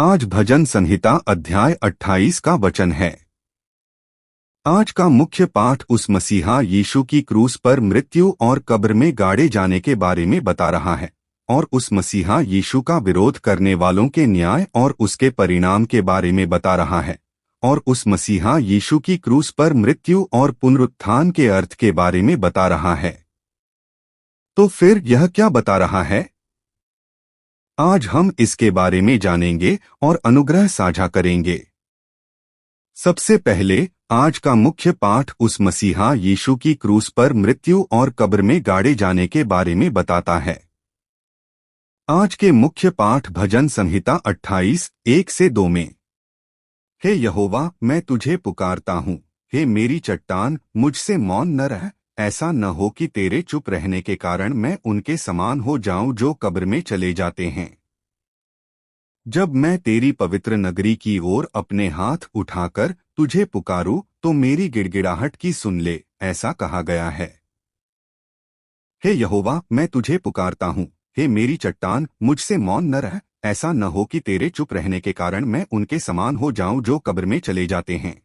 आज भजन संहिता अध्याय 28 का वचन है। आज का मुख्य पाठ उस मसीहा यीशु की क्रूस पर मृत्यु और कब्र में गाड़े जाने के बारे में बता रहा है और उस मसीहा यीशु का विरोध करने वालों के न्याय और उसके परिणाम के बारे में बता रहा है और उस मसीहा यीशु की क्रूस पर मृत्यु और पुनरुत्थान के अर्थ के बारे में बता रहा है। तो फिर यह क्या बता रहा है? आज हम इसके बारे में जानेंगे और अनुग्रह साझा करेंगे। सबसे पहले आज का मुख्य पाठ उस मसीहा यीशु की क्रूस पर मृत्यु और कब्र में गाड़े जाने के बारे में बताता है। आज के मुख्य पाठ भजन संहिता 28 1 से 2 में, हे यहोवा, मैं तुझे पुकारता हूँ, हे मेरी चट्टान, मुझसे मौन न रह। ऐसा न हो कि तेरे चुप रहने के कारण मैं उनके समान हो जाऊं जो कब्र में चले जाते हैं। जब मैं तेरी पवित्र नगरी की ओर अपने हाथ उठाकर तुझे पुकारूं तो मेरी गिड़गिड़ाहट की सुन ले, ऐसा कहा गया है। हे यहोवा, मैं तुझे पुकारता हूँ, हे मेरी चट्टान, मुझसे मौन न रह। ऐसा न हो कि तेरे चुप रहने के कारण मैं उनके समान हो जाऊं जो कब्र में चले जाते हैं।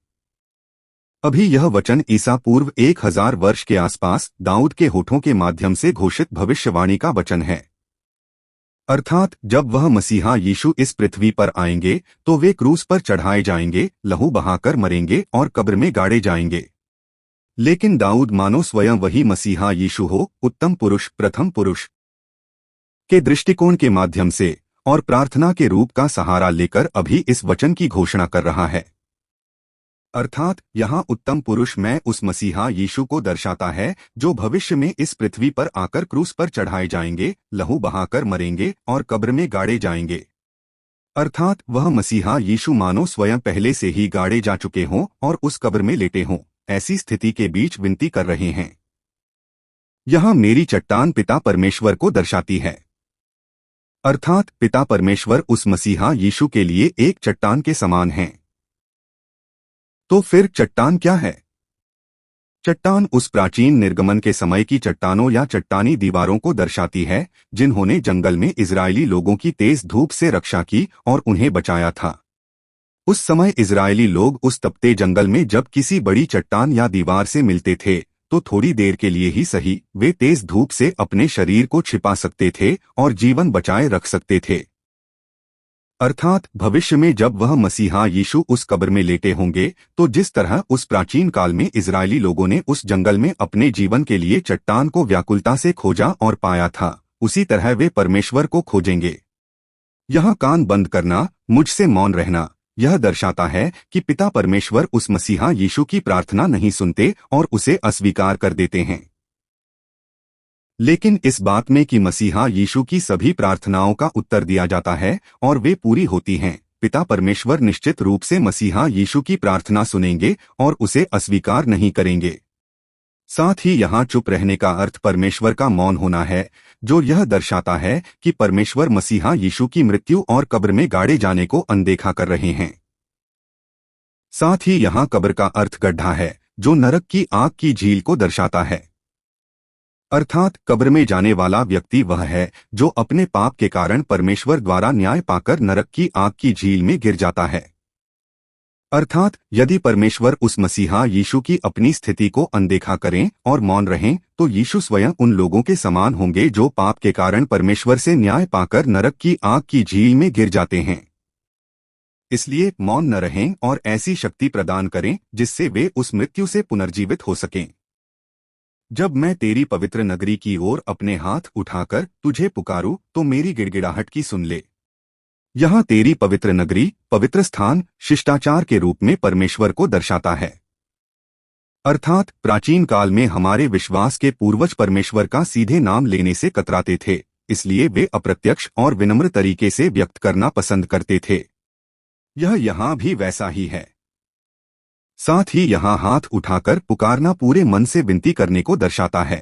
अभी यह वचन ईसा पूर्व 1000 वर्ष के आसपास दाऊद के होठों के माध्यम से घोषित भविष्यवाणी का वचन है। अर्थात जब वह मसीहा यीशु इस पृथ्वी पर आएंगे तो वे क्रूस पर चढ़ाए जाएंगे, लहू बहाकर मरेंगे और कब्र में गाड़े जाएंगे। लेकिन दाऊद मानो स्वयं वही मसीहा यीशु हो, उत्तम पुरुष, प्रथम पुरुष के दृष्टिकोण के माध्यम से और प्रार्थना के रूप का सहारा लेकर अभी इस वचन की घोषणा कर रहा है। अर्थात यहाँ उत्तम पुरुष मैं उस मसीहा यीशु को दर्शाता है जो भविष्य में इस पृथ्वी पर आकर क्रूस पर चढ़ाए जाएंगे, लहू बहाकर मरेंगे और कब्र में गाड़े जाएंगे। अर्थात वह मसीहा यीशु मानो स्वयं पहले से ही गाड़े जा चुके हों और उस कब्र में लेटे हों, ऐसी स्थिति के बीच विनती कर रहे हैं। यहाँ मेरी चट्टान पिता परमेश्वर को दर्शाती है। अर्थात पिता परमेश्वर उस मसीहा यीशु के लिए एक चट्टान के समान हैं। तो फिर चट्टान क्या है? चट्टान उस प्राचीन निर्गमन के समय की चट्टानों या चट्टानी दीवारों को दर्शाती है जिन्होंने जंगल में इजरायली लोगों की तेज धूप से रक्षा की और उन्हें बचाया था। उस समय इजरायली लोग उस तपते जंगल में जब किसी बड़ी चट्टान या दीवार से मिलते थे तो थोड़ी देर के लिए ही सही वे तेज धूप से अपने शरीर को छिपा सकते थे और जीवन बचाए रख सकते थे। अर्थात भविष्य में जब वह मसीहा यीशु उस कब्र में लेटे होंगे तो जिस तरह उस प्राचीन काल में इजरायली लोगों ने उस जंगल में अपने जीवन के लिए चट्टान को व्याकुलता से खोजा और पाया था, उसी तरह वे परमेश्वर को खोजेंगे। यह कान बंद करना, मुझसे मौन रहना, यह दर्शाता है कि पिता परमेश्वर उस मसीहा यीशु की प्रार्थना नहीं सुनते और उसे अस्वीकार कर देते हैं। लेकिन इस बात में कि मसीहा यीशु की सभी प्रार्थनाओं का उत्तर दिया जाता है और वे पूरी होती हैं, पिता परमेश्वर निश्चित रूप से मसीहा यीशु की प्रार्थना सुनेंगे और उसे अस्वीकार नहीं करेंगे। साथ ही यहाँ चुप रहने का अर्थ परमेश्वर का मौन होना है, जो यह दर्शाता है कि परमेश्वर मसीहा यीशु की मृत्यु और कब्र में गाड़े जाने को अनदेखा कर रहे हैं। साथ ही यहाँ कब्र का अर्थ गड्ढा है, जो नरक की आग की झील को दर्शाता है। अर्थात कब्र में जाने वाला व्यक्ति वह है जो अपने पाप के कारण परमेश्वर द्वारा न्याय पाकर नरक की आग की झील में गिर जाता है। अर्थात यदि परमेश्वर उस मसीहा यीशु की अपनी स्थिति को अनदेखा करें और मौन रहें तो यीशु स्वयं उन लोगों के समान होंगे जो पाप के कारण परमेश्वर से न्याय पाकर नरक की आग की झील में गिर जाते हैं। इसलिए मौन न रहें और ऐसी शक्ति प्रदान करें जिससे वे उस मृत्यु से पुनर्जीवित हो सकें। जब मैं तेरी पवित्र नगरी की ओर अपने हाथ उठाकर तुझे पुकारूं तो मेरी गिड़गिड़ाहट की सुन ले। यहाँ तेरी पवित्र नगरी, पवित्र स्थान, शिष्टाचार के रूप में परमेश्वर को दर्शाता है। अर्थात प्राचीन काल में हमारे विश्वास के पूर्वज परमेश्वर का सीधे नाम लेने से कतराते थे, इसलिए वे अप्रत्यक्ष और विनम्र तरीके से व्यक्त करना पसंद करते थे। यह यहाँ भी वैसा ही है। साथ ही यहाँ हाथ उठाकर पुकारना पूरे मन से विनती करने को दर्शाता है।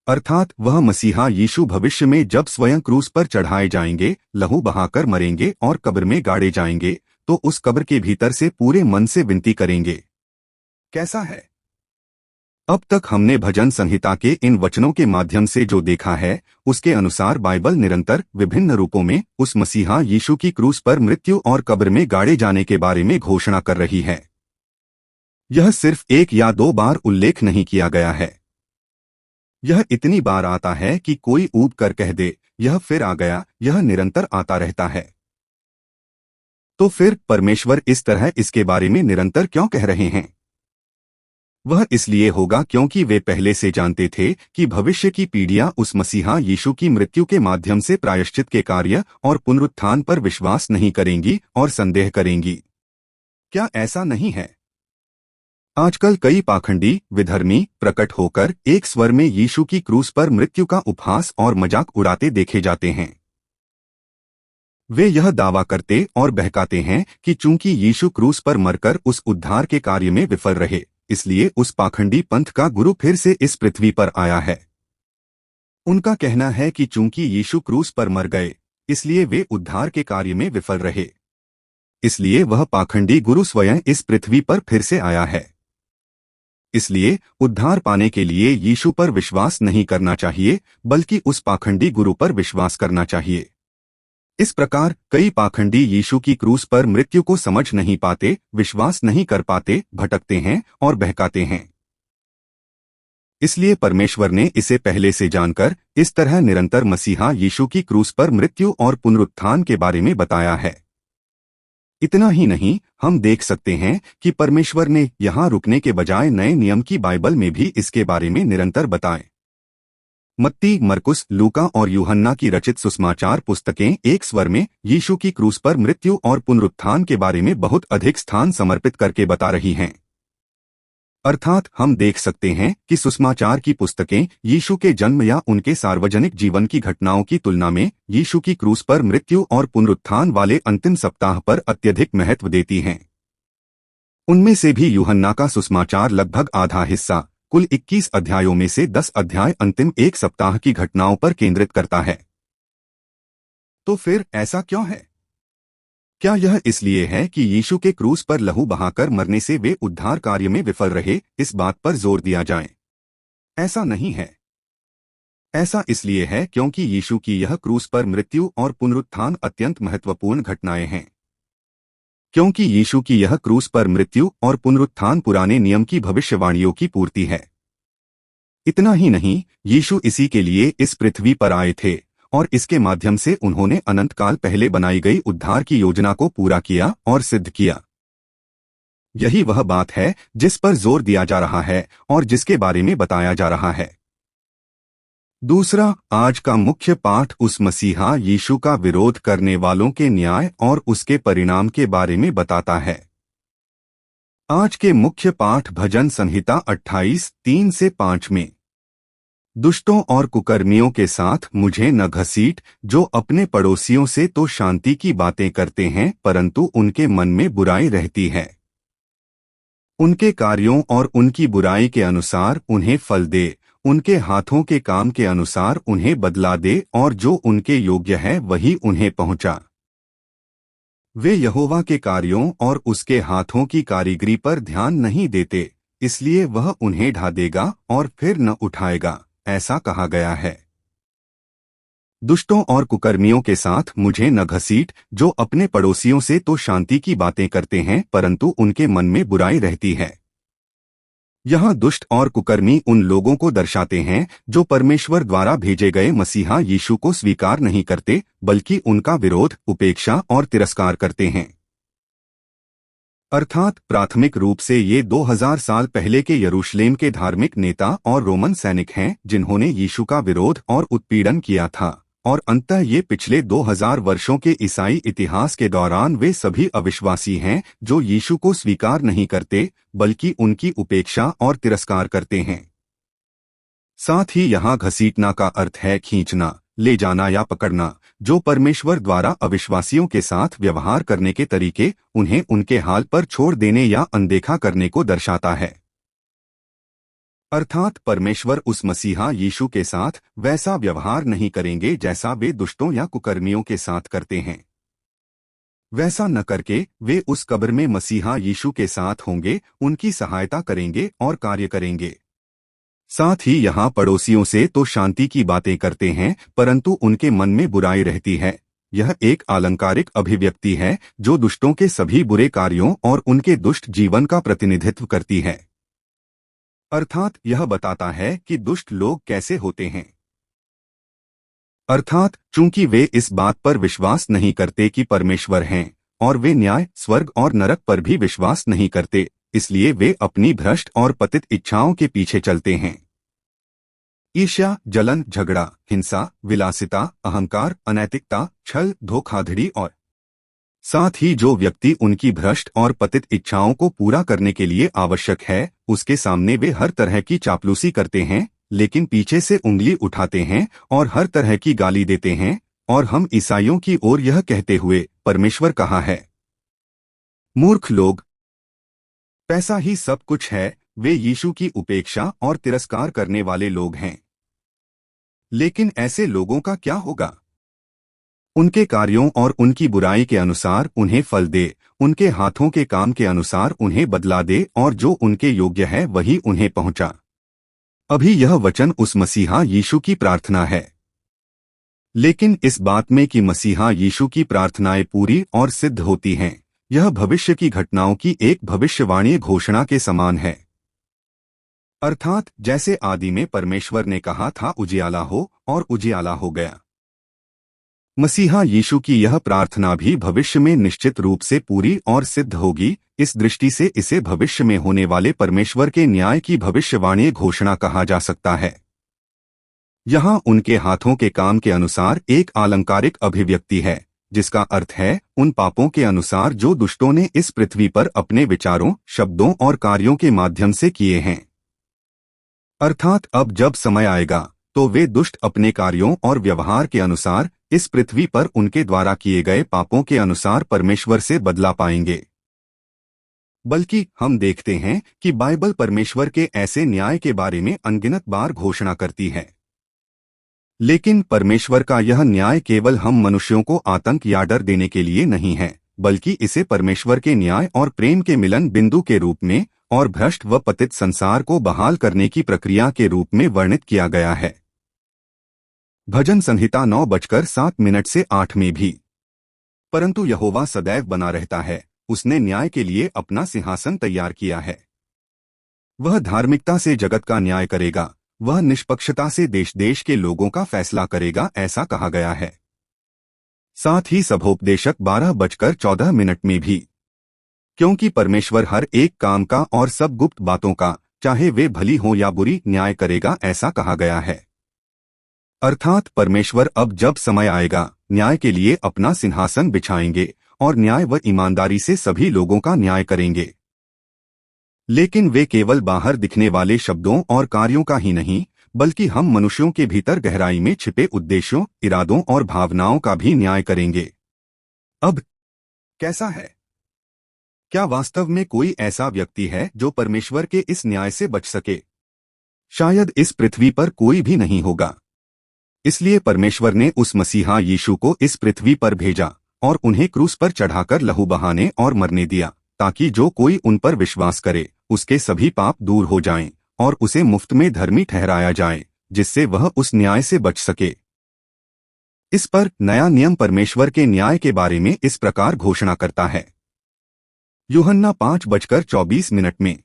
अर्थात वह मसीहा यीशु भविष्य में जब स्वयं क्रूस पर चढ़ाए जाएंगे, लहू बहाकर मरेंगे और कब्र में गाड़े जाएंगे तो उस कब्र के भीतर से पूरे मन से विनती करेंगे। कैसा है? अब तक हमने भजन संहिता के इन वचनों के माध्यम से जो देखा है, उसके अनुसार बाइबल निरंतर विभिन्न रूपों में उस मसीहा यीशु की क्रूस पर मृत्यु और कब्र में गाड़े जाने के बारे में घोषणा कर रही है। यह सिर्फ एक या दो बार उल्लेख नहीं किया गया है। यह इतनी बार आता है कि कोई ऊब कर कह दे, यह फिर आ गया। यह निरंतर आता रहता है। तो फिर परमेश्वर इस तरह इसके बारे में निरंतर क्यों कह रहे हैं? वह इसलिए होगा क्योंकि वे पहले से जानते थे कि भविष्य की पीढ़ियां उस मसीहा यीशु की मृत्यु के माध्यम से प्रायश्चित के कार्य और पुनरुत्थान पर विश्वास नहीं करेंगी और संदेह करेंगी। क्या ऐसा नहीं है? आजकल कई पाखंडी विधर्मी प्रकट होकर एक स्वर में यीशु की क्रूस पर मृत्यु का उपहास और मजाक उड़ाते देखे जाते हैं। वे यह दावा करते और बहकाते हैं कि चूंकि यीशु क्रूस पर मरकर उस उद्धार के कार्य में विफल रहे, इसलिए उस पाखंडी पंथ का गुरु फिर से इस पृथ्वी पर आया है। उनका कहना है कि चूंकि यीशु क्रूस पर मर गए, इसलिए वे उद्धार के कार्य में विफल रहे। इसलिए वह पाखंडी गुरु स्वयं इस पृथ्वी पर फिर से आया है। इसलिए उद्धार पाने के लिए यीशु पर विश्वास नहीं करना चाहिए, बल्कि उस पाखंडी गुरु पर विश्वास करना चाहिए। इस प्रकार कई पाखंडी यीशु की क्रूस पर मृत्यु को समझ नहीं पाते, विश्वास नहीं कर पाते, भटकते हैं और बहकाते हैं। इसलिए परमेश्वर ने इसे पहले से जानकर इस तरह निरंतर मसीहा यीशु की क्रूस पर मृत्यु और पुनरुत्थान के बारे में बताया है। इतना ही नहीं, हम देख सकते हैं कि परमेश्वर ने यहाँ रुकने के बजाय नए नियम की बाइबल में भी इसके बारे में निरंतर बताए। मत्ती, मरकुस, लूका और यूहन्ना की रचित सुसमाचार पुस्तकें एक स्वर में यीशु की क्रूस पर मृत्यु और पुनरुत्थान के बारे में बहुत अधिक स्थान समर्पित करके बता रही हैं। अर्थात हम देख सकते हैं कि सुसमाचार की पुस्तकें यीशु के जन्म या उनके सार्वजनिक जीवन की घटनाओं की तुलना में यीशु की क्रूस पर मृत्यु और पुनरुत्थान वाले अंतिम सप्ताह पर अत्यधिक महत्व देती हैं। उनमें से भी यूहन्ना का सुसमाचार लगभग आधा हिस्सा, कुल 21 अध्यायों में से 10 अध्याय अंतिम एक सप्ताह की घटनाओं पर केंद्रित करता है। तो फिर ऐसा क्यों है? क्या यह इसलिए है कि यीशु के क्रूस पर लहू बहाकर मरने से वे उद्धार कार्य में विफल रहे, इस बात पर जोर दिया जाए? ऐसा नहीं है। ऐसा इसलिए है क्योंकि यीशु की यह क्रूस पर मृत्यु और पुनरुत्थान अत्यंत महत्वपूर्ण घटनाएं हैं। क्योंकि यीशु की यह क्रूस पर मृत्यु और पुनरुत्थान पुराने नियम की भविष्यवाणियों की पूर्ति है। इतना ही नहीं, यीशु इसी के लिए इस पृथ्वी पर आए थे और इसके माध्यम से उन्होंने अनंत काल पहले बनाई गई उद्धार की योजना को पूरा किया और सिद्ध किया। यही वह बात है जिस पर जोर दिया जा रहा है और जिसके बारे में बताया जा रहा है। दूसरा, आज का मुख्य पाठ उस मसीहा यीशु का विरोध करने वालों के न्याय और उसके परिणाम के बारे में बताता है। आज के मुख्य पाठ भजन संहिता 28:3 से 5 में, दुष्टों और कुकर्मियों के साथ मुझे न घसीट, जो अपने पड़ोसियों से तो शांति की बातें करते हैं, परंतु उनके मन में बुराई रहती है। उनके कार्यों और उनकी बुराई के अनुसार उन्हें फल दे, उनके हाथों के काम के अनुसार उन्हें बदला दे, और जो उनके योग्य है वही उन्हें पहुंचा। वे यहोवा के कार्यों और उसके हाथों की कारीगरी पर ध्यान नहीं देते, इसलिए वह उन्हें ढा देगा और फिर न उठाएगा, ऐसा कहा गया है। दुष्टों और कुकर्मियों के साथ मुझे न घसीट, जो अपने पड़ोसियों से तो शांति की बातें करते हैं, परंतु उनके मन में बुराई रहती है। यहाँ दुष्ट और कुकर्मी उन लोगों को दर्शाते हैं जो परमेश्वर द्वारा भेजे गए मसीहा यीशु को स्वीकार नहीं करते, बल्कि उनका विरोध, उपेक्षा और तिरस्कार करते हैं। अर्थात प्राथमिक रूप से ये 2000 साल पहले के यरूशलेम के धार्मिक नेता और रोमन सैनिक हैं जिन्होंने यीशु का विरोध और उत्पीड़न किया था, और अंततः ये पिछले 2000 वर्षों के ईसाई इतिहास के दौरान वे सभी अविश्वासी हैं जो यीशु को स्वीकार नहीं करते, बल्कि उनकी उपेक्षा और तिरस्कार करते हैं। साथ ही यहाँ घसीटना का अर्थ है खींचना, ले जाना या पकड़ना, जो परमेश्वर द्वारा अविश्वासियों के साथ व्यवहार करने के तरीके, उन्हें उनके हाल पर छोड़ देने या अनदेखा करने को दर्शाता है। अर्थात परमेश्वर उस मसीहा यीशु के साथ वैसा व्यवहार नहीं करेंगे जैसा वे दुष्टों या कुकर्मियों के साथ करते हैं। वैसा न करके वे उस कब्र में मसीहा यीशु के साथ होंगे, उनकी सहायता करेंगे और कार्य करेंगे। साथ ही यहाँ पड़ोसियों से तो शांति की बातें करते हैं, परंतु उनके मन में बुराई रहती है। यह एक अलंकारिक अभिव्यक्ति है जो दुष्टों के सभी बुरे कार्यों और उनके दुष्ट जीवन का प्रतिनिधित्व करती है। अर्थात यह बताता है कि दुष्ट लोग कैसे होते हैं। अर्थात चूंकि वे इस बात पर विश्वास नहीं करते कि परमेश्वर हैं, और वे न्याय, स्वर्ग और नरक पर भी विश्वास नहीं करते, इसलिए वे अपनी भ्रष्ट और पतित इच्छाओं के पीछे चलते हैं। ईर्ष्या, जलन, झगड़ा, हिंसा, विलासिता, अहंकार, अनैतिकता, छल, धोखाधड़ी और साथ ही जो व्यक्ति उनकी भ्रष्ट और पतित इच्छाओं को पूरा करने के लिए आवश्यक है, उसके सामने वे हर तरह की चापलूसी करते हैं, लेकिन पीछे से उंगली उठाते हैं और हर तरह की गाली देते हैं। और हम ईसाइयों की ओर यह कहते हुए परमेश्वर कहा है, मूर्ख लोग, पैसा ही सब कुछ है, वे यीशु की उपेक्षा और तिरस्कार करने वाले लोग हैं। लेकिन ऐसे लोगों का क्या होगा? उनके कार्यों और उनकी बुराई के अनुसार उन्हें फल दे, उनके हाथों के काम के अनुसार उन्हें बदला दे, और जो उनके योग्य है वही उन्हें पहुंचा। अभी यह वचन उस मसीहा यीशु की प्रार्थना है। लेकिन इस बात में कि मसीहा यीशु की प्रार्थनाएं पूरी और सिद्ध होती हैं, यह भविष्य की घटनाओं की एक भविष्यवाणी घोषणा के समान है। अर्थात जैसे आदि में परमेश्वर ने कहा था उजियाला हो, और उजियाला हो गया। मसीहा यीशु की यह प्रार्थना भी भविष्य में निश्चित रूप से पूरी और सिद्ध होगी। इस दृष्टि से इसे भविष्य में होने वाले परमेश्वर के न्याय की भविष्यवाणी घोषणा कहा जा सकता है। यहाँ उनके हाथों के काम के अनुसार एक अलंकारिक अभिव्यक्ति है, जिसका अर्थ है उन पापों के अनुसार जो दुष्टों ने इस पृथ्वी पर अपने विचारों, शब्दों और कार्यों के माध्यम से किए हैं। अर्थात अब जब समय आएगा तो वे दुष्ट अपने कार्यों और व्यवहार के अनुसार इस पृथ्वी पर उनके द्वारा किए गए पापों के अनुसार परमेश्वर से बदला पाएंगे। बल्कि हम देखते हैं कि बाइबल परमेश्वर के ऐसे न्याय के बारे में अनगिनत बार घोषणा करती है। लेकिन परमेश्वर का यह न्याय केवल हम मनुष्यों को आतंक या डर देने के लिए नहीं है, बल्कि इसे परमेश्वर के न्याय और प्रेम के मिलन बिंदु के रूप में और भ्रष्ट व पतित संसार को बहाल करने की प्रक्रिया के रूप में वर्णित किया गया है। भजन संहिता 9:07 से 8 में भी, परंतु यहोवा सदैव बना रहता है, उसने न्याय के लिए अपना सिंहासन तैयार किया है। वह धार्मिकता से जगत का न्याय करेगा, वह निष्पक्षता से देश देश के लोगों का फैसला करेगा, ऐसा कहा गया है। साथ ही सभोपदेशक 12:14 में भी, क्योंकि परमेश्वर हर एक काम का और सब गुप्त बातों का, चाहे वे भली हो या बुरी, न्याय करेगा, ऐसा कहा गया है। अर्थात परमेश्वर अब जब समय आएगा न्याय के लिए अपना सिंहासन बिछाएंगे और न्याय व ईमानदारी से सभी लोगों का न्याय करेंगे। लेकिन वे केवल बाहर दिखने वाले शब्दों और कार्यों का ही नहीं, बल्कि हम मनुष्यों के भीतर गहराई में छिपे उद्देश्यों, इरादों और भावनाओं का भी न्याय करेंगे। अब कैसा है? क्या वास्तव में कोई ऐसा व्यक्ति है जो परमेश्वर के इस न्याय से बच सके? शायद इस पृथ्वी पर कोई भी नहीं होगा। इसलिए परमेश्वर ने उस मसीहा यीशु को इस पृथ्वी पर भेजा और उन्हें क्रूस पर चढ़ाकर लहू बहाने और मरने दिया, ताकि जो कोई उन पर विश्वास करे उसके सभी पाप दूर हो जाएं और उसे मुफ्त में धर्मी ठहराया जाए, जिससे वह उस न्याय से बच सके। इस पर नया नियम परमेश्वर के न्याय के बारे में इस प्रकार घोषणा करता है। यूहन्ना 5:24 में,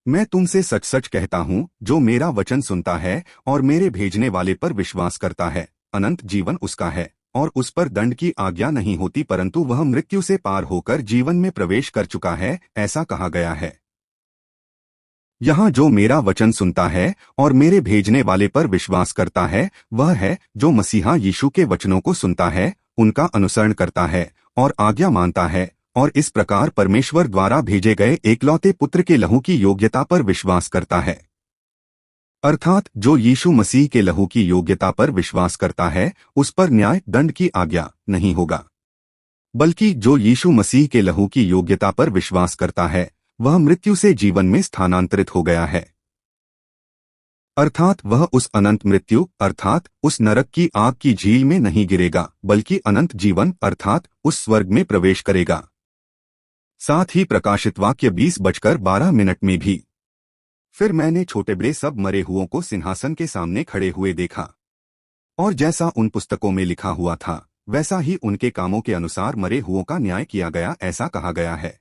मैं तुमसे सच सच कहता हूँ, जो मेरा वचन सुनता है और मेरे भेजने वाले पर विश्वास करता है, अनंत जीवन उसका है, और उस पर दंड की आज्ञा नहीं होती, परंतु वह मृत्यु से पार होकर जीवन में प्रवेश कर चुका है, ऐसा कहा गया है। यहाँ जो मेरा वचन सुनता है और मेरे भेजने वाले पर विश्वास करता है, वह है जो मसीहा यीशु के वचनों को सुनता है, उनका अनुसरण करता है और आज्ञा मानता है, और इस प्रकार परमेश्वर द्वारा भेजे गए एकलौते पुत्र के लहू की योग्यता पर विश्वास करता है। अर्थात जो यीशु मसीह के लहू की योग्यता पर विश्वास करता है, उस पर न्याय दंड की आज्ञा नहीं होगा, बल्कि जो यीशु मसीह के लहू की योग्यता पर विश्वास करता है, वह मृत्यु से जीवन में स्थानांतरित हो गया है। अर्थात वह उस अनंत मृत्यु अर्थात उस नरक की आग की झील में नहीं गिरेगा, बल्कि अनंत जीवन अर्थात उस स्वर्ग में प्रवेश करेगा। साथ ही प्रकाशित वाक्य 20:12 में भी, फिर मैंने छोटे बड़े सब मरे हुओं को सिंहासन के सामने खड़े हुए देखा, और जैसा उन पुस्तकों में लिखा हुआ था वैसा ही उनके कामों के अनुसार मरे हुओं का न्याय किया गया, ऐसा कहा गया है।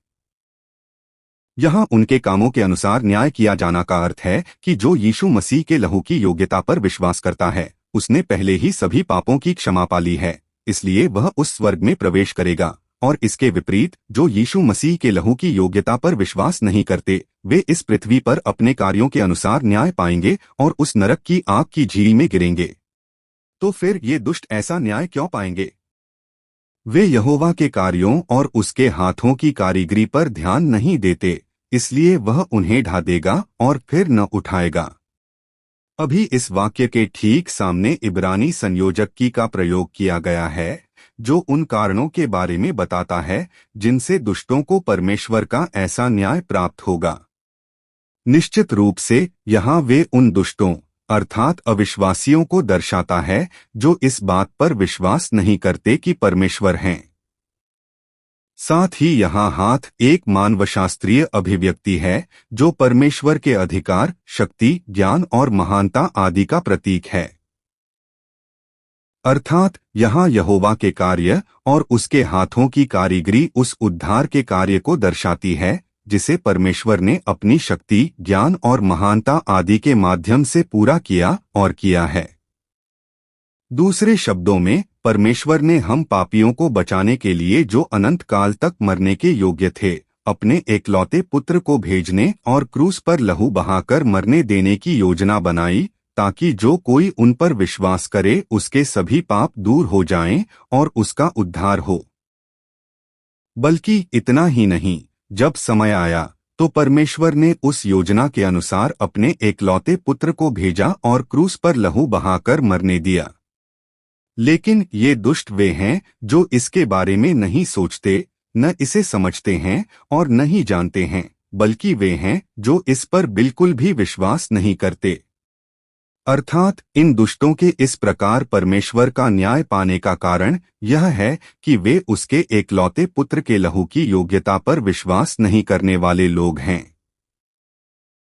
यहाँ उनके कामों के अनुसार न्याय किया जाना का अर्थ है कि जो यीशु मसीह के लहू की योग्यता पर विश्वास करता है उसने पहले ही सभी पापों की क्षमा पा ली है, इसलिए वह उस स्वर्ग में प्रवेश करेगा। और इसके विपरीत जो यीशु मसीह के लहू की योग्यता पर विश्वास नहीं करते वे इस पृथ्वी पर अपने कार्यों के अनुसार न्याय पाएंगे और उस नरक की आग की झील में गिरेंगे। तो फिर ये दुष्ट ऐसा न्याय क्यों पाएंगे? वे यहोवा के कार्यों और उसके हाथों की कारीगरी पर ध्यान नहीं देते, इसलिए वह उन्हें ढा देगा और फिर न उठाएगा। अभी इस वाक्य के ठीक सामने इब्रानी संयोजक की का प्रयोग किया गया है जो उन कारणों के बारे में बताता है जिनसे दुष्टों को परमेश्वर का ऐसा न्याय प्राप्त होगा। निश्चित रूप से यहाँ वे उन दुष्टों अर्थात अविश्वासियों को दर्शाता है जो इस बात पर विश्वास नहीं करते कि परमेश्वर हैं। साथ ही यहाँ हाथ एक मानवशास्त्रीय अभिव्यक्ति है जो परमेश्वर के अधिकार, शक्ति, ज्ञान और महानता आदि का प्रतीक है। अर्थात यहाँ यहोवा के कार्य और उसके हाथों की कारीगरी उस उद्धार के कार्य को दर्शाती है जिसे परमेश्वर ने अपनी शक्ति, ज्ञान और महानता आदि के माध्यम से पूरा किया और किया है। दूसरे शब्दों में परमेश्वर ने हम पापियों को बचाने के लिए जो अनंत काल तक मरने के योग्य थे अपने एकलौते पुत्र को भेजने और क्रूस पर लहू बहाकर मरने देने की योजना बनाई ताकि जो कोई उन पर विश्वास करे उसके सभी पाप दूर हो जाएं और उसका उद्धार हो। बल्कि इतना ही नहीं, जब समय आया तो परमेश्वर ने उस योजना के अनुसार अपने एकलौते पुत्र को भेजा और क्रूस पर लहू बहाकर मरने दिया। लेकिन ये दुष्ट वे हैं जो इसके बारे में नहीं सोचते, न इसे समझते हैं और न ही जानते हैं, बल्कि वे हैं जो इस पर बिल्कुल भी विश्वास नहीं करते। अर्थात इन दुष्टों के इस प्रकार परमेश्वर का न्याय पाने का कारण यह है कि वे उसके एकलौते पुत्र के लहू की योग्यता पर विश्वास नहीं करने वाले लोग हैं।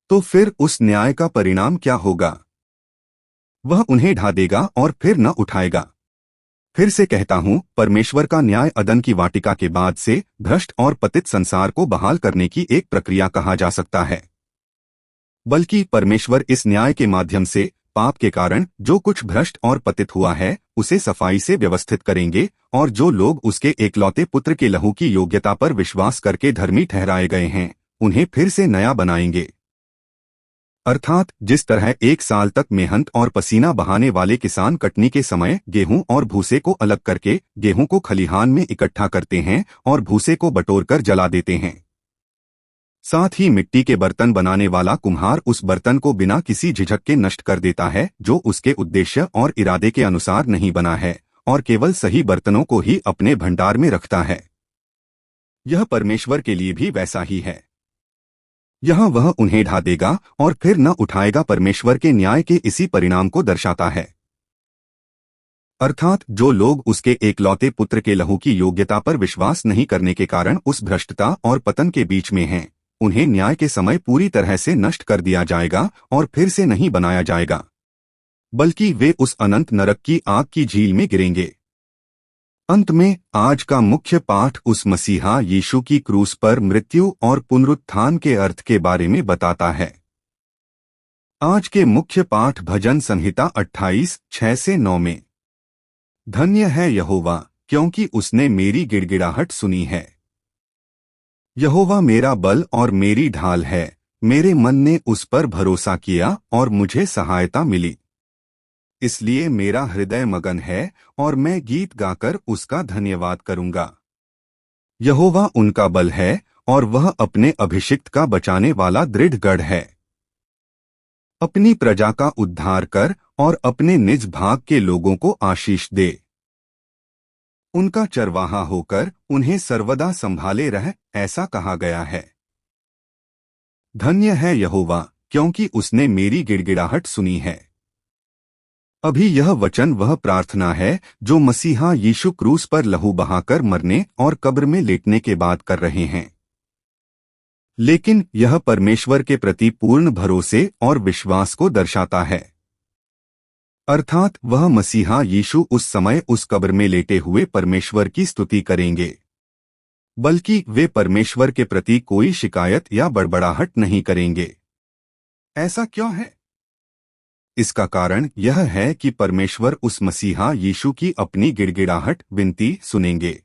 तो फिर उस न्याय का परिणाम क्या होगा? वह उन्हें ढा देगा और फिर न उठाएगा। फिर से कहता हूं, परमेश्वर का न्याय अदन की वाटिका के बाद से भ्रष्ट और पतित संसार को बहाल करने की एक प्रक्रिया कहा जा सकता है। बल्कि परमेश्वर इस न्याय के माध्यम से पाप के कारण जो कुछ भ्रष्ट और पतित हुआ है उसे सफाई से व्यवस्थित करेंगे और जो लोग उसके एकलौते पुत्र के लहू की योग्यता पर विश्वास करके धर्मी ठहराए गए हैं उन्हें फिर से नया बनाएंगे। अर्थात जिस तरह 1 साल तक मेहनत और पसीना बहाने वाले किसान कटनी के समय गेहूं और भूसे को अलग करके गेहूं को खलिहान में इकट्ठा करते हैं और भूसे को बटोरकर जला देते हैं, साथ ही मिट्टी के बर्तन बनाने वाला कुम्हार उस बर्तन को बिना किसी झिझक के नष्ट कर देता है जो उसके उद्देश्य और इरादे के अनुसार नहीं बना है और केवल सही बर्तनों को ही अपने भंडार में रखता है। यह परमेश्वर के लिए भी वैसा ही है। यहाँ वह उन्हें ढा देगा और फिर न उठाएगा परमेश्वर के न्याय के इसी परिणाम को दर्शाता है। अर्थात जो लोग उसके एकलौते पुत्र के लहू की योग्यता पर विश्वास नहीं करने के कारण उस भ्रष्टता और पतन के बीच में हैं, उन्हें न्याय के समय पूरी तरह से नष्ट कर दिया जाएगा और फिर से नहीं बनाया जाएगा, बल्कि वे उस अनंत नरक की आग की झील में गिरेंगे। अंत में आज का मुख्य पाठ उस मसीहा यीशु की क्रूस पर मृत्यु और पुनरुत्थान के अर्थ के बारे में बताता है। आज के मुख्य पाठ भजन संहिता 28:6-9 में, धन्य है यहोवा क्योंकि उसने मेरी गिड़गिड़ाहट सुनी है। यहोवा मेरा बल और मेरी ढाल है, मेरे मन ने उस पर भरोसा किया और मुझे सहायता मिली। इसलिए मेरा हृदय मगन है और मैं गीत गाकर उसका धन्यवाद करूंगा। यहोवा उनका बल है और वह अपने अभिषिक्त का बचाने वाला दृढ़ गढ़ है। अपनी प्रजा का उद्धार कर और अपने निज भाग के लोगों को आशीष दे। उनका चरवाहा होकर उन्हें सर्वदा संभाले रह, ऐसा कहा गया है। धन्य है यहोवा क्योंकि उसने मेरी गिड़गिड़ाहट सुनी है। अभी यह वचन वह प्रार्थना है जो मसीहा यीशु क्रूस पर लहू बहाकर मरने और कब्र में लेटने के बाद कर रहे हैं। लेकिन यह परमेश्वर के प्रति पूर्ण भरोसे और विश्वास को दर्शाता है। अर्थात वह मसीहा यीशु उस समय उस कब्र में लेटे हुए परमेश्वर की स्तुति करेंगे, बल्कि वे परमेश्वर के प्रति कोई शिकायत या बड़बड़ाहट नहीं करेंगे। ऐसा क्यों है? इसका कारण यह है कि परमेश्वर उस मसीहा यीशु की अपनी गिड़गिड़ाहट विनती सुनेंगे।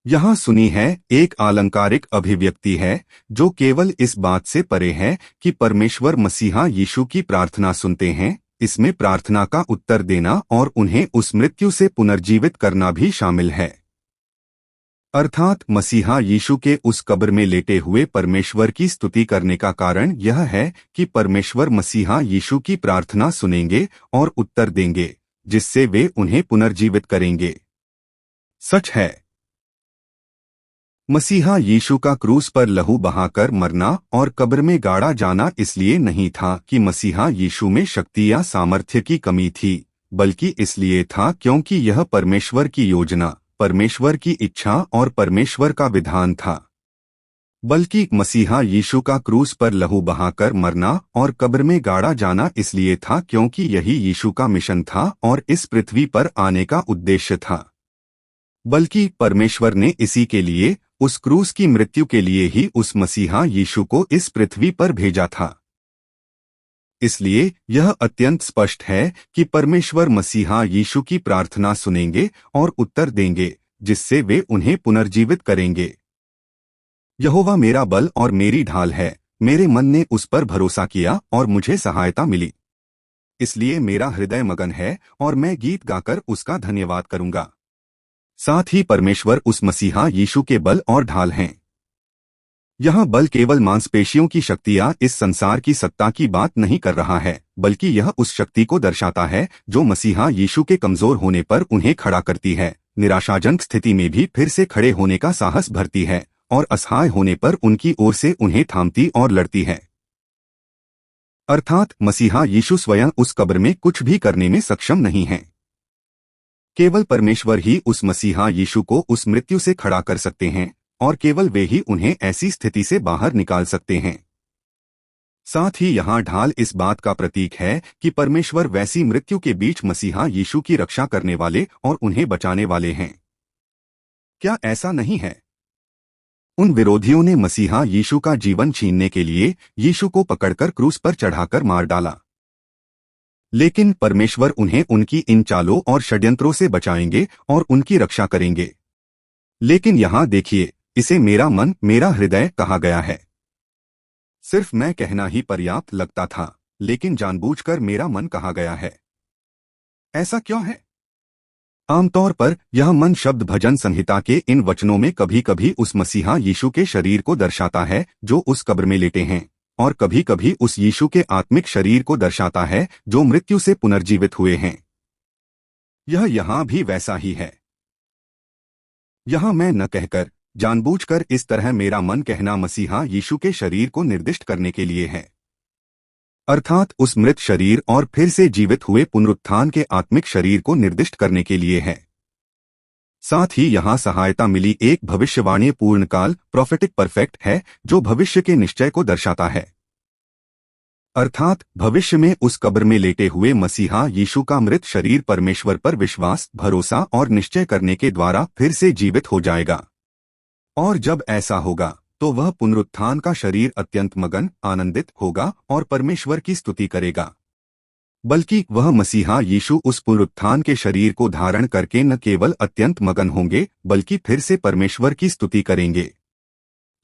यहाँ सुनी है एक अलंकारिक अभिव्यक्ति है जो केवल इस बात से परे है कि परमेश्वर मसीहा यीशु की प्रार्थना सुनते हैं। इसमें प्रार्थना का उत्तर देना और उन्हें उस मृत्यु से पुनर्जीवित करना भी शामिल है। अर्थात मसीहा यीशु के उस कब्र में लेटे हुए परमेश्वर की स्तुति करने का कारण यह है कि परमेश्वर मसीहा यीशु की प्रार्थना सुनेंगे और उत्तर देंगे, जिससे वे उन्हें पुनर्जीवित करेंगे। सच है, मसीहा यीशु का क्रूस पर लहू बहाकर मरना और कब्र में गाड़ा जाना इसलिए नहीं था कि मसीहा यीशु में शक्ति या सामर्थ्य की कमी थी, बल्कि इसलिए था क्योंकि यह परमेश्वर की योजना, परमेश्वर की इच्छा और परमेश्वर का विधान था। बल्कि मसीहा यीशु का क्रूस पर लहू बहाकर मरना और कब्र में गाड़ा जाना इसलिए था क्योंकि यही यीशु का मिशन था और इस पृथ्वी पर आने का उद्देश्य था। बल्कि परमेश्वर ने इसी के लिए, उस क्रूस की मृत्यु के लिए ही उस मसीहा यीशु को इस पृथ्वी पर भेजा था। इसलिए यह अत्यंत स्पष्ट है कि परमेश्वर मसीहा यीशु की प्रार्थना सुनेंगे और उत्तर देंगे, जिससे वे उन्हें पुनर्जीवित करेंगे। यहोवा मेरा बल और मेरी ढाल है, मेरे मन ने उस पर भरोसा किया और मुझे सहायता मिली। इसलिए मेरा हृदय मगन है और मैं गीत गाकर उसका धन्यवाद करूंगा। साथ ही परमेश्वर उस मसीहा यीशु के बल और ढाल हैं। यह बल केवल मांसपेशियों की शक्ति या इस संसार की सत्ता की बात नहीं कर रहा है, बल्कि यह उस शक्ति को दर्शाता है जो मसीहा यीशु के कमजोर होने पर उन्हें खड़ा करती है, निराशाजनक स्थिति में भी फिर से खड़े होने का साहस भरती है और असहाय होने पर उनकी ओर से उन्हें थामती और लड़ती है। अर्थात मसीहा यीशु स्वयं उस कब्र में कुछ भी करने में सक्षम नहीं है। केवल परमेश्वर ही उस मसीहा यीशु को उस मृत्यु से खड़ा कर सकते हैं और केवल वे ही उन्हें ऐसी स्थिति से बाहर निकाल सकते हैं। साथ ही यहाँ ढाल इस बात का प्रतीक है कि परमेश्वर वैसी मृत्यु के बीच मसीहा यीशु की रक्षा करने वाले और उन्हें बचाने वाले हैं। क्या ऐसा नहीं है? उन विरोधियों ने मसीहा यीशु का जीवन छीनने के लिए यीशु को पकड़कर क्रूस पर चढ़ाकर मार डाला, लेकिन परमेश्वर उन्हें उनकी इन चालों और षड्यंत्रों से बचाएंगे और उनकी रक्षा करेंगे। लेकिन यहाँ देखिए, इसे मेरा मन, मेरा हृदय कहा गया है। सिर्फ मैं कहना ही पर्याप्त लगता था, लेकिन जानबूझकर मेरा मन कहा गया है। ऐसा क्यों है? आमतौर पर यह मन शब्द भजन संहिता के इन वचनों में कभी कभी उस मसीहा यीशु के शरीर को दर्शाता है जो उस कब्र में लेटे हैं, और कभी कभी उस यीशु के आत्मिक शरीर को दर्शाता है जो मृत्यु से पुनर्जीवित हुए हैं। यह यहाँ भी वैसा ही है। यहाँ मैं न कहकर जानबूझकर इस तरह मेरा मन कहना मसीहा यीशु के शरीर को निर्दिष्ट करने के लिए है, अर्थात उस मृत शरीर और फिर से जीवित हुए पुनरुत्थान के आत्मिक शरीर को निर्दिष्ट करने के लिए है। साथ ही यहाँ सहायता मिली एक भविष्यवाणी पूर्णकाल प्रोफेटिक परफेक्ट है जो भविष्य के निश्चय को दर्शाता है, अर्थात भविष्य में उस कब्र में लेटे हुए मसीहा यीशु का मृत शरीर परमेश्वर पर विश्वास, भरोसा और निश्चय करने के द्वारा फिर से जीवित हो जाएगा। और जब ऐसा होगा तो वह पुनरुत्थान का शरीर अत्यंत मगन, आनंदित होगा और परमेश्वर की स्तुति करेगा। बल्कि वह मसीहा यीशु उस पुनरुत्थान के शरीर को धारण करके न केवल अत्यंत मगन होंगे बल्कि फिर से परमेश्वर की स्तुति करेंगे।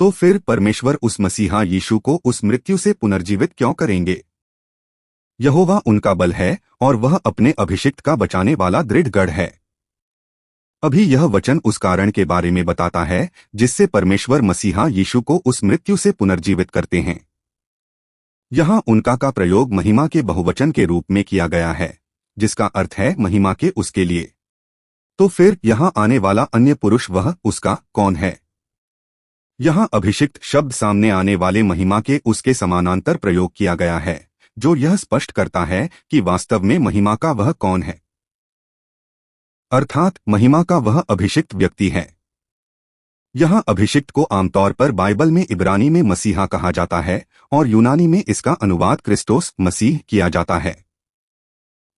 तो फिर परमेश्वर उस मसीहा यीशु को उस मृत्यु से पुनर्जीवित क्यों करेंगे? यहोवा उनका बल है और वह अपने अभिषिक्त का बचाने वाला दृढ़ गढ़ है। अभी यह वचन उस कारण के बारे में बताता है जिससे परमेश्वर मसीहा यीशु को उस मृत्यु से पुनर्जीवित करते हैं। यहाँ उनका का प्रयोग महिमा के बहुवचन के रूप में किया गया है, जिसका अर्थ है महिमा के उसके लिए। तो फिर यहाँ आने वाला अन्य पुरुष वह उसका कौन है? यहाँ अभिषिक्त शब्द सामने आने वाले महिमा के उसके समानांतर प्रयोग किया गया है, जो यह स्पष्ट करता है कि वास्तव में महिमा का वह कौन है, अर्थात महिमा का वह अभिषिक्त व्यक्ति है। यहाँ अभिषिक्त को आमतौर पर बाइबल में इब्रानी में मसीहा कहा जाता है और यूनानी में इसका अनुवाद क्रिस्टोस मसीह किया जाता है।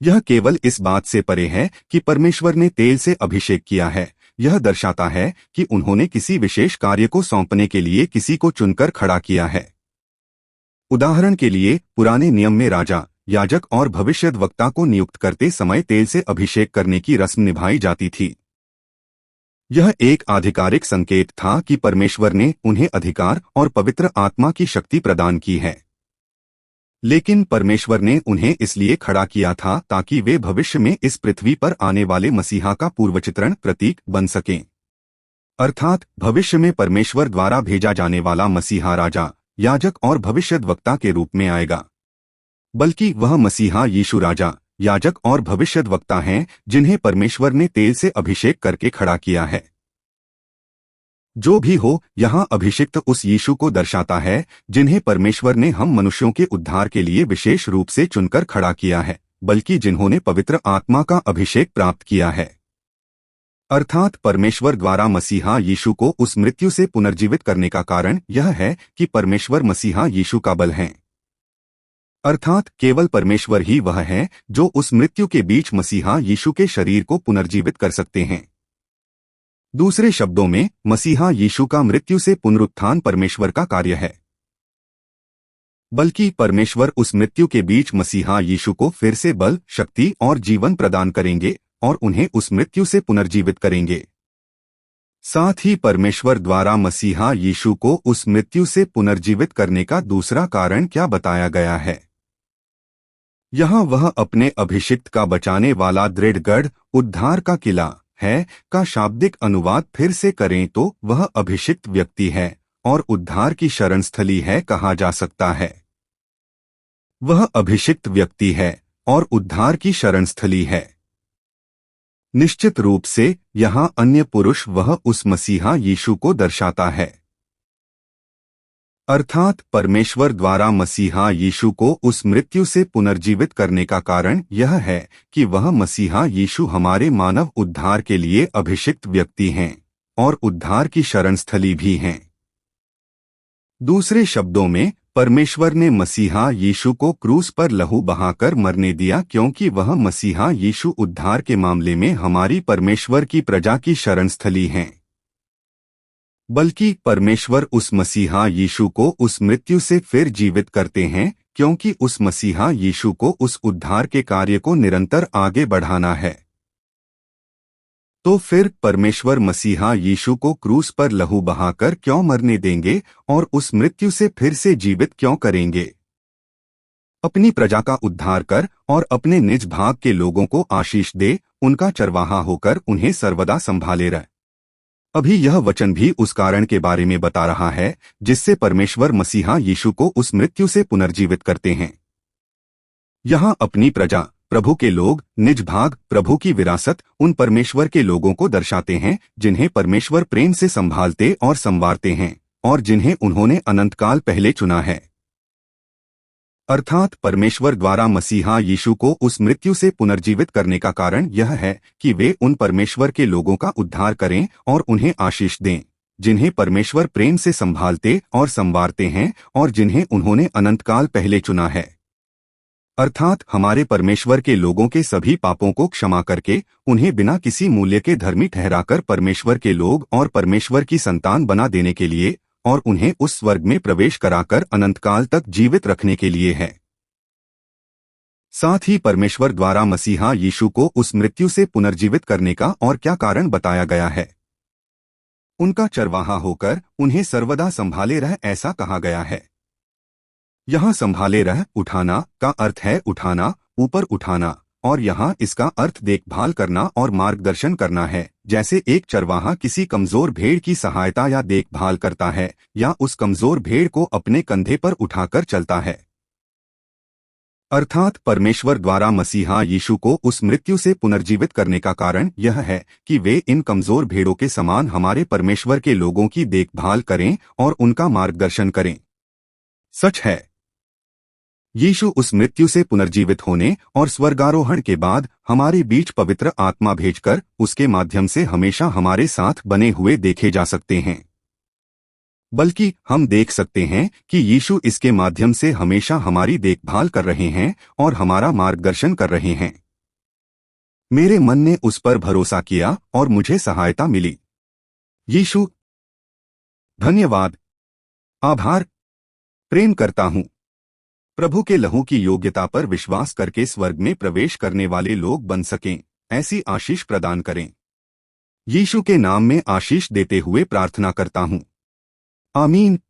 यह केवल इस बात से परे है कि परमेश्वर ने तेल से अभिषेक किया है। यह दर्शाता है कि उन्होंने किसी विशेष कार्य को सौंपने के लिए किसी को चुनकर खड़ा किया है। उदाहरण के लिए पुराने नियम में राजा, याजक और भविष्यद्वक्ता को नियुक्त करते समय तेल से अभिषेक करने की रस्म निभाई जाती थी। यह एक आधिकारिक संकेत था कि परमेश्वर ने उन्हें अधिकार और पवित्र आत्मा की शक्ति प्रदान की है। लेकिन परमेश्वर ने उन्हें इसलिए खड़ा किया था ताकि वे भविष्य में इस पृथ्वी पर आने वाले मसीहा का पूर्वचित्रण प्रतीक बन सकें। अर्थात भविष्य में परमेश्वर द्वारा भेजा जाने वाला मसीहा राजा, याजक और भविष्यद्वक्ता के रूप में आएगा। बल्कि वह मसीहा यीशु राजा, याजक और भविष्यद्वक्ता हैं जिन्हें परमेश्वर ने तेल से अभिषेक करके खड़ा किया है। जो भी हो, यहाँ अभिषिक्त उस यीशु को दर्शाता है जिन्हें परमेश्वर ने हम मनुष्यों के उद्धार के लिए विशेष रूप से चुनकर खड़ा किया है, बल्कि जिन्होंने पवित्र आत्मा का अभिषेक प्राप्त किया है। अर्थात परमेश्वर द्वारा मसीहा यीशु को उस मृत्यु से पुनर्जीवित करने का कारण यह है कि परमेश्वर मसीहा यीशु का बल है। अर्थात केवल परमेश्वर ही वह है जो उस मृत्यु के बीच मसीहा यीशु के शरीर को पुनर्जीवित कर सकते हैं। दूसरे शब्दों में, मसीहा यीशु का मृत्यु से पुनरुत्थान परमेश्वर का कार्य है। बल्कि परमेश्वर उस मृत्यु के बीच मसीहा यीशु को फिर से बल, शक्ति और जीवन प्रदान करेंगे और उन्हें उस मृत्यु से पुनर्जीवित करेंगे। साथ ही परमेश्वर द्वारा मसीहा यीशु को उस मृत्यु से पुनर्जीवित करने का दूसरा कारण क्या बताया गया है? यहाँ वह अपने अभिषिक्त का बचाने वाला दृढ़ गढ़, उद्धार का किला है का शाब्दिक अनुवाद फिर से करें तो वह अभिषिक्त व्यक्ति है और उद्धार की शरणस्थली है कहा जा सकता है। वह अभिषिक्त व्यक्ति है और उद्धार की शरणस्थली है। निश्चित रूप से यहाँ अन्य पुरुष वह उस मसीहा यीशु को दर्शाता है। अर्थात परमेश्वर द्वारा मसीहा यीशु को उस मृत्यु से पुनर्जीवित करने का कारण यह है कि वह मसीहा यीशु हमारे मानव उद्धार के लिए अभिषिक्त व्यक्ति हैं और उद्धार की शरणस्थली भी हैं। दूसरे शब्दों में, परमेश्वर ने मसीहा यीशु को क्रूस पर लहू बहाकर मरने दिया क्योंकि वह मसीहा यीशु उद्धार के मामले में हमारी परमेश्वर की प्रजा की शरणस्थली हैं। बल्कि परमेश्वर उस मसीहा यीशु को उस मृत्यु से फिर जीवित करते हैं क्योंकि उस मसीहा यीशु को उस उद्धार के कार्य को निरंतर आगे बढ़ाना है। तो फिर परमेश्वर मसीहा यीशु को क्रूस पर लहू बहाकर क्यों मरने देंगे और उस मृत्यु से फिर से जीवित क्यों करेंगे? अपनी प्रजा का उद्धार कर और अपने निज भाग के लोगों को आशीष दे, उनका चरवाहा होकर उन्हें सर्वदा संभाले रह। अभी यह वचन भी उस कारण के बारे में बता रहा है जिससे परमेश्वर मसीहा यीशु को उस मृत्यु से पुनर्जीवित करते हैं। यहाँ अपनी प्रजा, प्रभु के लोग, निज भाग, प्रभु की विरासत उन परमेश्वर के लोगों को दर्शाते हैं जिन्हें परमेश्वर प्रेम से संभालते और संवारते हैं और जिन्हें उन्होंने अनंतकाल पहले चुना है। अर्थात परमेश्वर द्वारा मसीहा यीशु को उस मृत्यु से पुनर्जीवित करने का कारण यह है कि वे उन परमेश्वर के लोगों का उद्धार करें और उन्हें आशीष दें, जिन्हें परमेश्वर प्रेम से संभालते और संवारते हैं और जिन्हें उन्होंने अनंतकाल पहले चुना है। अर्थात हमारे परमेश्वर के लोगों के सभी पापों को क्षमा करके उन्हें बिना किसी मूल्य के धर्मी ठहराकर परमेश्वर के लोग और परमेश्वर की संतान बना देने के लिए और उन्हें उस स्वर्ग में प्रवेश कराकर अनंतकाल तक जीवित रखने के लिए है। साथ ही परमेश्वर द्वारा मसीहा यीशु को उस मृत्यु से पुनर्जीवित करने का और क्या कारण बताया गया है? उनका चरवाहा होकर उन्हें सर्वदा संभाले रह ऐसा कहा गया है। यहाँ संभाले रह उठाना का अर्थ है उठाना, ऊपर उठाना, और यहाँ इसका अर्थ देखभाल करना और मार्गदर्शन करना है, जैसे एक चरवाहा किसी कमजोर भेड़ की सहायता या देखभाल करता है या उस कमजोर भेड़ को अपने कंधे पर उठाकर चलता है। अर्थात परमेश्वर द्वारा मसीहा यीशु को उस मृत्यु से पुनर्जीवित करने का कारण यह है कि वे इन कमजोर भेड़ों के समान हमारे परमेश्वर के लोगों की देखभाल करें और उनका मार्गदर्शन करें। सच है, यीशु उस मृत्यु से पुनर्जीवित होने और स्वर्गारोहण के बाद हमारे बीच पवित्र आत्मा भेजकर उसके माध्यम से हमेशा हमारे साथ बने हुए देखे जा सकते हैं। बल्कि हम देख सकते हैं कि यीशु इसके माध्यम से हमेशा हमारी देखभाल कर रहे हैं और हमारा मार्गदर्शन कर रहे हैं। मेरे मन ने उस पर भरोसा किया और मुझे सहायता मिली। यीशु, धन्यवाद, आभार, प्रेम करता हूँ। प्रभु के लहू की योग्यता पर विश्वास करके स्वर्ग में प्रवेश करने वाले लोग बन सकें, ऐसी आशीष प्रदान करें। यीशु के नाम में आशीष देते हुए प्रार्थना करता हूँ। आमीन।